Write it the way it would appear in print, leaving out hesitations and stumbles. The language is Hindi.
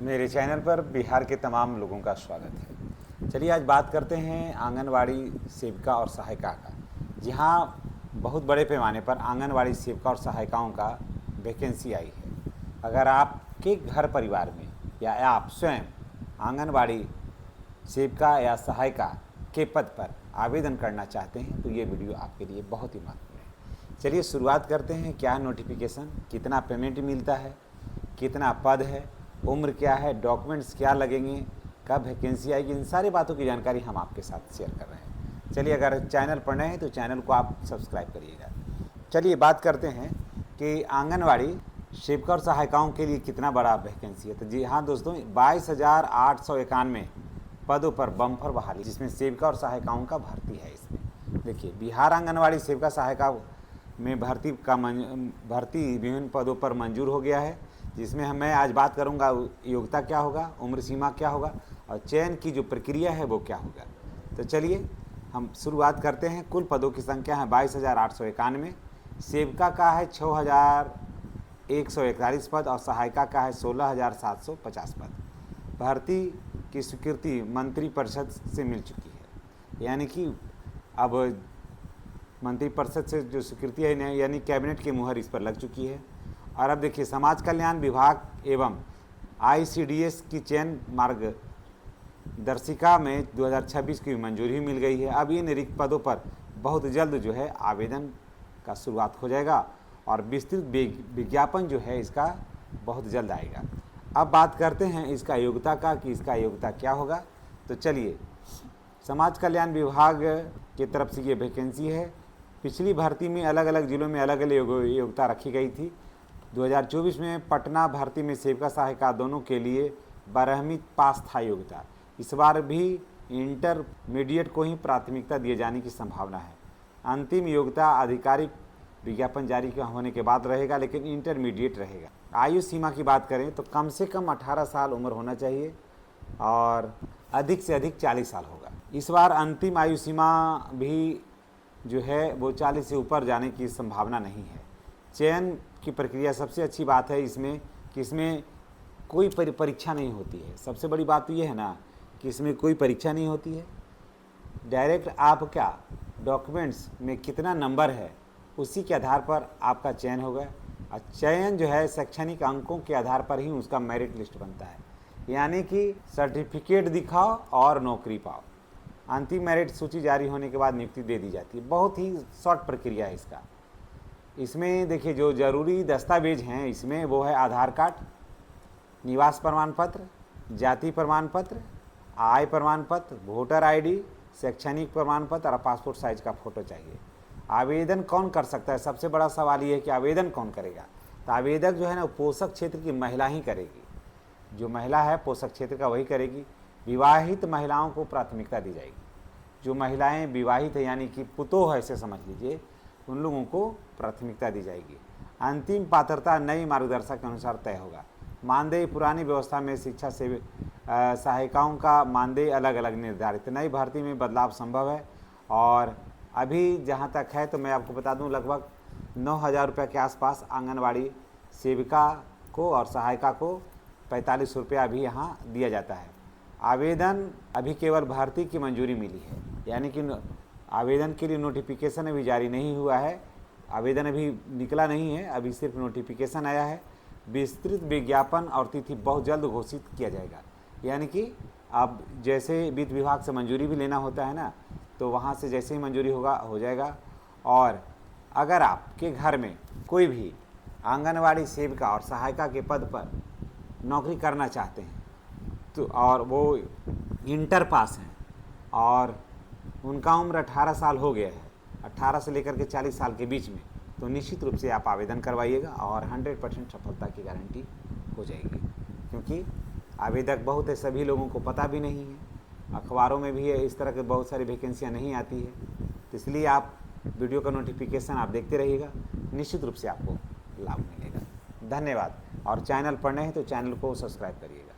मेरे चैनल पर बिहार के तमाम लोगों का स्वागत है। चलिए आज बात करते हैं आंगनवाड़ी सेविका और सहायिका का। जी हाँ, बहुत बड़े पैमाने पर आंगनवाड़ी सेविका और सहायिकाओं का वैकेंसी आई है। अगर आपके घर परिवार में या आप स्वयं आंगनवाड़ी सेविका या सहायिका के पद पर आवेदन करना चाहते हैं तो ये वीडियो आपके लिए बहुत ही महत्वपूर्ण है। चलिए शुरुआत करते हैं। क्या नोटिफिकेशन, कितना पेमेंट मिलता है, कितना पद है, उम्र क्या है, डॉक्यूमेंट्स क्या लगेंगे, कब वैकेंसी आएगी, इन सारी बातों की जानकारी हम आपके साथ शेयर कर रहे हैं। चलिए अगर चैनल पर नए हैं तो चैनल को आप सब्सक्राइब करिएगा। चलिए बात करते हैं कि आंगनवाड़ी सेविका और सहायिकाओं के लिए कितना बड़ा वैकेंसी है। तो जी हाँ दोस्तों, 22,891 पदों पर बम्पर बहाली, जिसमें सेविका और सहायिकाओं का भर्ती है। इसमें देखिए, बिहार आंगनवाड़ी सेविका सहायिका में भर्ती विभिन्न पदों पर मंजूर हो गया है, जिसमें मैं आज बात करूंगा योग्यता क्या होगा, उम्र सीमा क्या होगा और चयन की जो प्रक्रिया है वो क्या होगा। तो चलिए हम शुरुआत करते हैं। कुल पदों की संख्या है 22,891। सेविका का है 6,141 पद और सहायिका का है 16,750 पद। भर्ती की स्वीकृति मंत्रिपरिषद से मिल चुकी है, यानी कि अब मंत्रिपरिषद से जो स्वीकृति है यानी कैबिनेट की मुहर इस पर लग चुकी है। और अब देखिए, समाज कल्याण विभाग एवं ICDS की चयन मार्गदर्शिका में 2026 की मंजूरी मिल गई है। अब इन रिक्त पदों पर बहुत जल्द जो है आवेदन का शुरुआत हो जाएगा और विस्तृत विज्ञापन जो है इसका बहुत जल्द आएगा। अब बात करते हैं इसका योग्यता का कि इसका योग्यता क्या होगा। तो चलिए, समाज कल्याण विभाग की तरफ से ये वैकेंसी है। पिछली भर्ती में अलग अलग जिलों में अलग अलग योग्यता रखी गई थी। 2024 में पटना भर्ती में सेविका सहायिका दोनों के लिए 12वीं पास था योग्यता। इस बार भी इंटरमीडिएट को ही प्राथमिकता दिए जाने की संभावना है। अंतिम योग्यता आधिकारिक विज्ञापन जारी होने के बाद रहेगा, लेकिन इंटरमीडिएट रहेगा। आयु सीमा की बात करें तो कम से कम 18 साल उम्र होना चाहिए और अधिक से अधिक 40 साल होगा। इस बार अंतिम आयु सीमा भी जो है वो 40 से ऊपर जाने की संभावना नहीं है। चयन की प्रक्रिया, सबसे अच्छी बात है इसमें कि इसमें कोई परीक्षा नहीं होती है। सबसे बड़ी बात तो ये है ना कि इसमें कोई परीक्षा नहीं होती है। डायरेक्ट आप क्या डॉक्यूमेंट्स में कितना नंबर है उसी के आधार पर आपका चयन होगा। और चयन जो है शैक्षणिक अंकों के आधार पर ही उसका मेरिट लिस्ट बनता है, यानी कि सर्टिफिकेट दिखाओ और नौकरी पाओ। अंतिम मेरिट सूची जारी होने के बाद नियुक्ति दे दी जाती है। बहुत ही शॉर्ट प्रक्रिया है इसका। इसमें देखिए, जो ज़रूरी दस्तावेज हैं इसमें वो है आधार कार्ड, निवास प्रमाण पत्र, जाति प्रमाण पत्र, आय प्रमाण पत्र, वोटर ID, शैक्षणिक प्रमाण पत्र और पासपोर्ट साइज का फ़ोटो चाहिए। आवेदन कौन कर सकता है? सबसे बड़ा सवाल ये है कि आवेदन कौन करेगा। तो आवेदक जो है ना, पोषक क्षेत्र की महिला ही करेगी। जो महिला है पोषक क्षेत्र का वही करेगी। विवाहित महिलाओं को प्राथमिकता दी जाएगी। जो महिलाएं विवाहित है यानी कि पुतोह है, ऐसे समझ लीजिए, उन लोगों को प्राथमिकता दी जाएगी। अंतिम पात्रता नई मार्गदर्शक के अनुसार तय होगा। मानदेय पुरानी व्यवस्था में शिक्षा से सहायिकाओं का मानदेय अलग अलग निर्धारित। नई भर्ती में बदलाव संभव है और अभी जहां तक है तो मैं आपको बता दूं, लगभग 9,000 रुपये के आसपास आंगनवाड़ी सेविका को और सहायिका को 45 रुपया अभी यहाँ दिया जाता है। आवेदन अभी केवल भर्ती की मंजूरी मिली है, यानी कि आवेदन के लिए नोटिफिकेशन अभी जारी नहीं हुआ है। आवेदन अभी निकला नहीं है, अभी सिर्फ नोटिफिकेशन आया है। विस्तृत विज्ञापन और तिथि बहुत जल्द घोषित किया जाएगा। यानी कि अब जैसे वित्त विभाग से मंजूरी भी लेना होता है ना, तो वहाँ से जैसे ही मंजूरी होगा हो जाएगा। और अगर आपके घर में कोई भी आंगनवाड़ी सेविका और सहायिका के पद पर नौकरी करना चाहते हैं तो और वो इंटर पास हैं और उनका उम्र 18 साल हो गया है, 18 से लेकर के 40 साल के बीच में, तो निश्चित रूप से आप आवेदन करवाइएगा और 100% सफलता की गारंटी हो जाएगी। क्योंकि आवेदक बहुत है, सभी लोगों को पता भी नहीं है, अखबारों में भी इस तरह के बहुत सारी वैकेंसियाँ नहीं आती है। तो इसलिए आप वीडियो का नोटिफिकेशन आप देखते रहिएगा, निश्चित रूप से आपको लाभ मिलेगा। धन्यवाद। और चैनल पर नए हैं तो चैनल को सब्सक्राइब करिएगा।